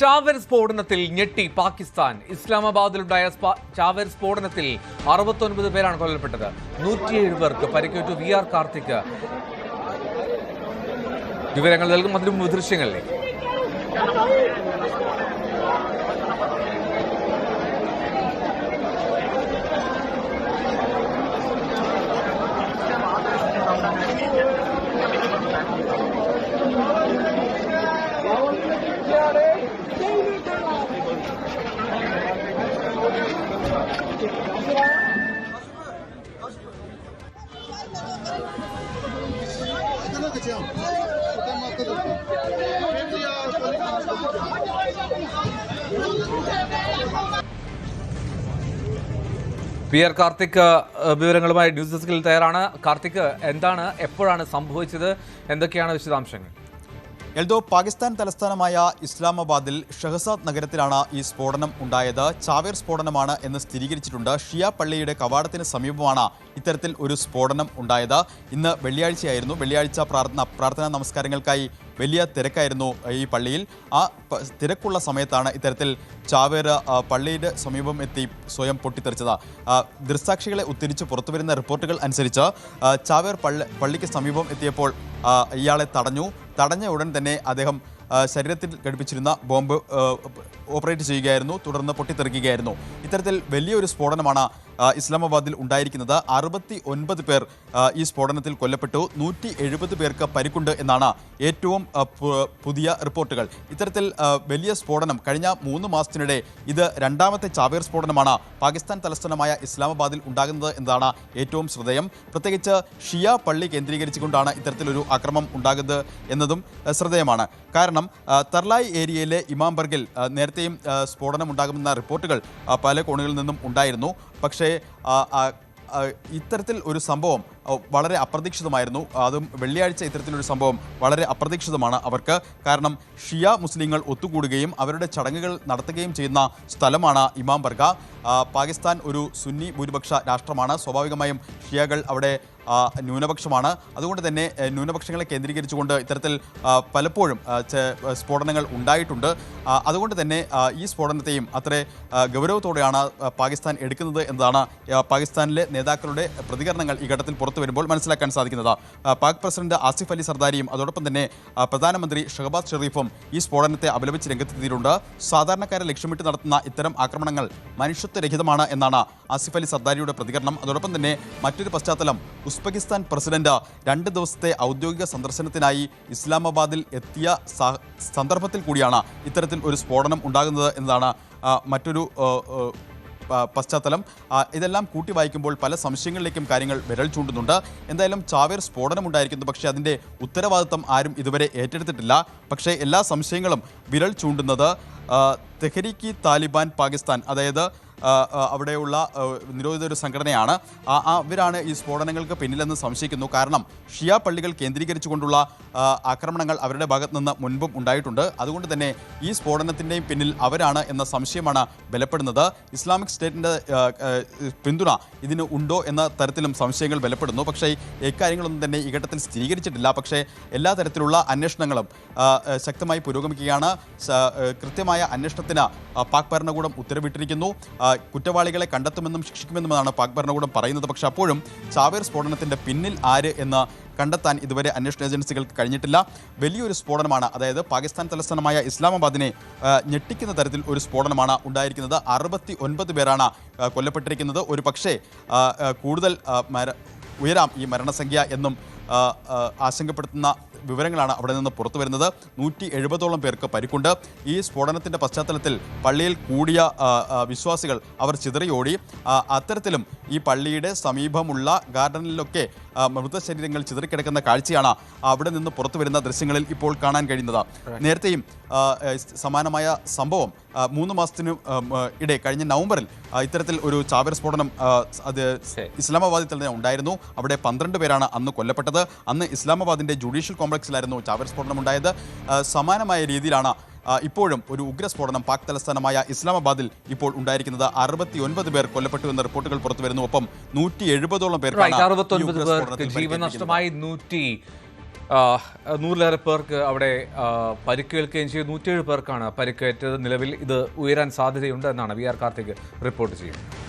ചാവേർ സ്ഫോടനത്തിൽ ഞെട്ടി പാകിസ്ഥാൻ. ഇസ്ലാമാബാദിലുണ്ടായ ചാവേർ സ്ഫോടനത്തിൽ 69 പേരാണ് കൊല്ലപ്പെട്ടത്. 107 പേർക്ക് പരിക്കേറ്റു. VR കാർത്തിക് വിവരങ്ങൾ നൽകും. അതിലും ദൃശ്യങ്ങളിലേക്ക്. PR കാർത്തിക് വിവരങ്ങളുമായി ന്യൂസ് ഡെസ്കിൽ തയ്യാറാണ്. കാർത്തിക്, എന്താണ്, എപ്പോഴാണ് സംഭവിച്ചത്, എന്തൊക്കെയാണ് വിശദാംശങ്ങൾ? എൽദോ, പാകിസ്ഥാൻ തലസ്ഥാനമായ ഇസ്ലാമാബാദിൽ ഷഹസാദ് നഗരത്തിലാണ് ഈ സ്ഫോടനം ഉണ്ടായത്. ചാവേർ സ്ഫോടനമാണ് എന്ന് സ്ഥിരീകരിച്ചിട്ടുണ്ട്. ഷിയ പള്ളിയുടെ കവാടത്തിന് സമീപമാണ് ഇത്തരത്തിൽ ഒരു സ്ഫോടനം ഉണ്ടായത്. ഇന്ന് വെള്ളിയാഴ്ചയായിരുന്നു. വെള്ളിയാഴ്ച പ്രാർത്ഥനാ നമസ്കാരങ്ങൾക്കായി വലിയ തിരക്കായിരുന്നു ഈ പള്ളിയിൽ. ആ തിരക്കുള്ള സമയത്താണ് ഇത്തരത്തിൽ ചാവേർ പള്ളിയുടെ സമീപം എത്തി സ്വയം പൊട്ടിത്തെറിച്ചത്. ദൃക്സാക്ഷികളെ ഉദ്ധരിച്ച് പുറത്തുവരുന്ന റിപ്പോർട്ടുകൾ അനുസരിച്ച് ചാവേർ പള്ളിക്ക് സമീപം എത്തിയപ്പോൾ ഇയാളെ തടഞ്ഞ ഉടൻ തന്നെ അദ്ദേഹം ശരീരത്തിൽ ഘടിപ്പിച്ചിരുന്ന ബോംബ് ഓപ്പറേറ്റ് ചെയ്യുകയായിരുന്നു. തുടർന്ന് പൊട്ടിത്തെറിക്കുകയായിരുന്നു. ഇത്തരത്തിൽ വലിയൊരു സ്ഫോടനമാണ് ഇസ്ലാമാബാദിൽ ഉണ്ടായിരിക്കുന്നത്. 69 പേർ ഈ സ്ഫോടനത്തിൽ കൊല്ലപ്പെട്ടു. 170 പേർക്ക് പരിക്കുണ്ട് എന്നാണ് ഏറ്റവും പുതിയ റിപ്പോർട്ടുകൾ. ഇത്തരത്തിൽ വലിയ സ്ഫോടനം കഴിഞ്ഞ 3 മാസത്തിനിടെ ഇത് രണ്ടാമത്തെ ചാവേർ സ്ഫോടനമാണ് പാകിസ്ഥാൻ തലസ്ഥാനമായ ഇസ്ലാമാബാദിൽ ഉണ്ടാകുന്നത് എന്നതാണ് ഏറ്റവും ശ്രദ്ധേയം. പ്രത്യേകിച്ച് ഷിയ പള്ളി കേന്ദ്രീകരിച്ചുകൊണ്ടാണ് ഇത്തരത്തിലൊരു ആക്രമണം ഉണ്ടാകുന്നത് എന്നതും ശ്രദ്ധേയമാണ്. കാരണം തർലായ് ഏരിയയിലെ ഇമാംബർഗിൽ നേരത്തെയും സ്ഫോടനം ഉണ്ടാകുമെന്ന റിപ്പോർട്ടുകൾ പല കോണുകളിൽ നിന്നും ഉണ്ടായിരുന്നു. പക്ഷേ ഇത്തരത്തിൽ ഒരു സംഭവം വളരെ അപ്രതീക്ഷിതമായിരുന്നു. അതും വെള്ളിയാഴ്ച ഇത്തരത്തിലൊരു സംഭവം വളരെ അപ്രതീക്ഷിതമാണ് അവർക്ക്. കാരണം ഷിയ മുസ്ലിങ്ങൾ ഒത്തുകൂടുകയും അവരുടെ ചടങ്ങുകൾ നടത്തുകയും ചെയ്യുന്ന സ്ഥലമാണ് ഇമാംബർഗ. പാകിസ്ഥാൻ ഒരു സുന്നി ഭൂരിപക്ഷ രാഷ്ട്രമാണ്. സ്വാഭാവികമായും ഷിയകൾ അവിടെ ന്യൂനപക്ഷമാണ്. അതുകൊണ്ട് തന്നെ ന്യൂനപക്ഷങ്ങളെ കേന്ദ്രീകരിച്ചുകൊണ്ട് ഇത്തരത്തിൽ പലപ്പോഴും സ്ഫോടനങ്ങൾ ഉണ്ടായിട്ടുണ്ട്. അതുകൊണ്ട് തന്നെ ഈ സ്ഫോടനത്തെയും അത്ര ഗൗരവത്തോടെയാണ് പാകിസ്ഥാൻ എടുക്കുന്നത് എന്നതാണ് പാകിസ്ഥാനിലെ നേതാക്കളുടെ പ്രതികരണങ്ങൾ ഈ ഘട്ടത്തിൽ പുറത്തു വരുമ്പോൾ മനസ്സിലാക്കാൻ സാധിക്കുന്നത്. പാക് പ്രസിഡന്റ് ആസിഫ് അലി സർദാരിയും അതോടൊപ്പം തന്നെ പ്രധാനമന്ത്രി ഷഹബാസ് ഷെറീഫും ഈ സ്ഫോടനത്തെ അപലപിച്ച് രംഗത്തെത്തിയിട്ടുണ്ട്. സാധാരണക്കാരെ ലക്ഷ്യമിട്ട് നടത്തുന്ന ഇത്തരം ആക്രമണങ്ങൾ മനുഷ്യത്വരഹിതമാണ് എന്നാണ് ആസിഫ് അലി സർദാരിയുടെ പ്രതികരണം. അതോടൊപ്പം തന്നെ മറ്റൊരു പശ്ചാത്തലം, ഉസ്ബെക്കിസ്ഥാൻ പ്രസിഡന്റ് 2 ദിവസത്തെ ഔദ്യോഗിക സന്ദർശനത്തിനായി ഇസ്ലാമാബാദിൽ എത്തിയ സന്ദർഭത്തിൽ കൂടിയാണ് ഇത്തരത്തിൽ ഒരു സ്ഫോടനം ഉണ്ടാകുന്നത് എന്നതാണ് മറ്റൊരു പശ്ചാത്തലം. ഇതെല്ലാം കൂട്ടി വായിക്കുമ്പോൾ പല സംശയങ്ങളിലേക്കും കാര്യങ്ങൾ വിരൽ ചൂണ്ടുന്നുണ്ട്. എന്തായാലും ചാവേർ സ്ഫോടനം ഉണ്ടായിരിക്കുന്നു. പക്ഷേ അതിൻ്റെ ഉത്തരവാദിത്തം ആരും ഇതുവരെ ഏറ്റെടുത്തിട്ടില്ല. പക്ഷേ എല്ലാ സംശയങ്ങളും വിരൽ ചൂണ്ടുന്നത് തെഹ്രീക്ക് താലിബാൻ പാകിസ്ഥാൻ, അതായത് അവിടെയുള്ള നിരോധിത ഒരു സംഘടനയാണ്. അവരാണ് ഈ സ്ഫോടനങ്ങൾക്ക് പിന്നിലെന്ന് സംശയിക്കുന്നു. കാരണം ഷിയ പള്ളികൾ കേന്ദ്രീകരിച്ചുകൊണ്ടുള്ള ആക്രമണങ്ങൾ അവരുടെ ഭാഗത്ത് നിന്ന് മുൻപും ഉണ്ടായിട്ടുണ്ട്. അതുകൊണ്ട് തന്നെ ഈ സ്ഫോടനത്തിൻ്റെയും പിന്നിൽ അവരാണ് എന്ന സംശയമാണ് ബലപ്പെടുന്നത്. ഇസ്ലാമിക് സ്റ്റേറ്റിൻ്റെ പിന്തുണ ഇതിന് ഉണ്ടോ എന്ന തരത്തിലും സംശയങ്ങൾ ബലപ്പെടുന്നു. പക്ഷേ ഇക്കാര്യങ്ങളൊന്നും തന്നെ ഈ ഘട്ടത്തിൽ സ്ഥിരീകരിച്ചിട്ടില്ല. പക്ഷേ എല്ലാ തരത്തിലുള്ള അന്വേഷണങ്ങളും ശക്തമായി പുരോഗമിക്കുകയാണ്. കൃത്യമായ അന്വേഷണത്തിന് പാക് ഭരണകൂടം ഉത്തരവിട്ടിരിക്കുന്നു. കുറ്റവാളികളെ കണ്ടെത്തുമെന്നും ശിക്ഷിക്കുമെന്നുമാണ് പാക് ഭരണകൂടം പറയുന്നത്. പക്ഷേ അപ്പോഴും ചാവേർ സ്ഫോടനത്തിൻ്റെ പിന്നിൽ ആര് എന്ന് കണ്ടെത്താൻ ഇതുവരെ അന്വേഷണ ഏജൻസികൾക്ക് കഴിഞ്ഞിട്ടില്ല. വലിയൊരു സ്ഫോടനമാണ്, അതായത് പാകിസ്ഥാൻ തലസ്ഥാനമായ ഇസ്ലാമാബാദിനെ ഞെട്ടിക്കുന്ന തരത്തിൽ ഒരു സ്ഫോടനമാണ് ഉണ്ടായിരിക്കുന്നത്. 69 പേരാണ് കൊല്ലപ്പെട്ടിരിക്കുന്നത്. ഒരു പക്ഷേ കൂടുതൽ ഉയരാം ഈ മരണസംഖ്യ എന്നും ആശങ്കപ്പെടുത്തുന്ന വിവരങ്ങളാണ് അവിടെ നിന്ന് പുറത്തു വരുന്നത്. 170ഓളം പേർക്ക് പരിക്കുണ്ട്. ഈ സ്ഫോടനത്തിൻ്റെ പശ്ചാത്തലത്തിൽ പള്ളിയിൽ കൂടിയ വിശ്വാസികൾ അവർ ചിതറിയോടി. അത്തരത്തിലും ഈ പള്ളിയുടെ സമീപമുള്ള ഗാർഡനിലൊക്കെ മൃതശരീരങ്ങൾ ചിതറിക്കിടക്കുന്ന കാഴ്ചയാണ് അവിടെ നിന്ന് പുറത്തു വരുന്ന ദൃശ്യങ്ങളിൽ ഇപ്പോൾ കാണാൻ കഴിയുന്നത്. നേരത്തെയും സമാനമായ സംഭവം 3 മാസത്തിനു ഇടെ കഴിഞ്ഞ നവംബറിൽ ഇത്തരത്തിൽ ഒരു ചാവേർ സ്ഫോടനം അത് ഇസ്ലാമാബാദിൽ തന്നെ ഉണ്ടായിരുന്നു. അവിടെ 12 പേരാണ് അന്ന് കൊല്ലപ്പെട്ടത്. അന്ന് ഇസ്ലാമാബാദിൻ്റെ ജുഡീഷ്യൽ കോംപ്ലക്സിലായിരുന്നു ചാവേർ സ്ഫോടനം ഉണ്ടായത്. സമാനമായ രീതിയിലാണ് ഇപ്പോഴും ഒരു ഉഗ്രസ്ഫോടനം പാക് തലസ്ഥാനമായ ഇസ്ലാമാബാദിൽ ഇപ്പോൾ ഉണ്ടായിരിക്കുന്നത്. 69 പേർ കൊല്ലപ്പെട്ടു എന്ന റിപ്പോർട്ടുകൾ പുറത്തു വരുന്നു. ഒപ്പം 170ഓളം പേർക്ക് ജീവൻ നഷ്ടമായി. 100-ലേറെ പേർക്ക് അവിടെ പരിക്കേൽക്കുകയും ചെയ്തു. 107 പേർക്കാണ് പരിക്കേറ്റത്. നിലവിൽ ഇത് ഉയരാൻ സാധ്യതയുണ്ട് എന്നാണ് VR കാർത്തിക് റിപ്പോർട്ട് ചെയ്യുന്നത്.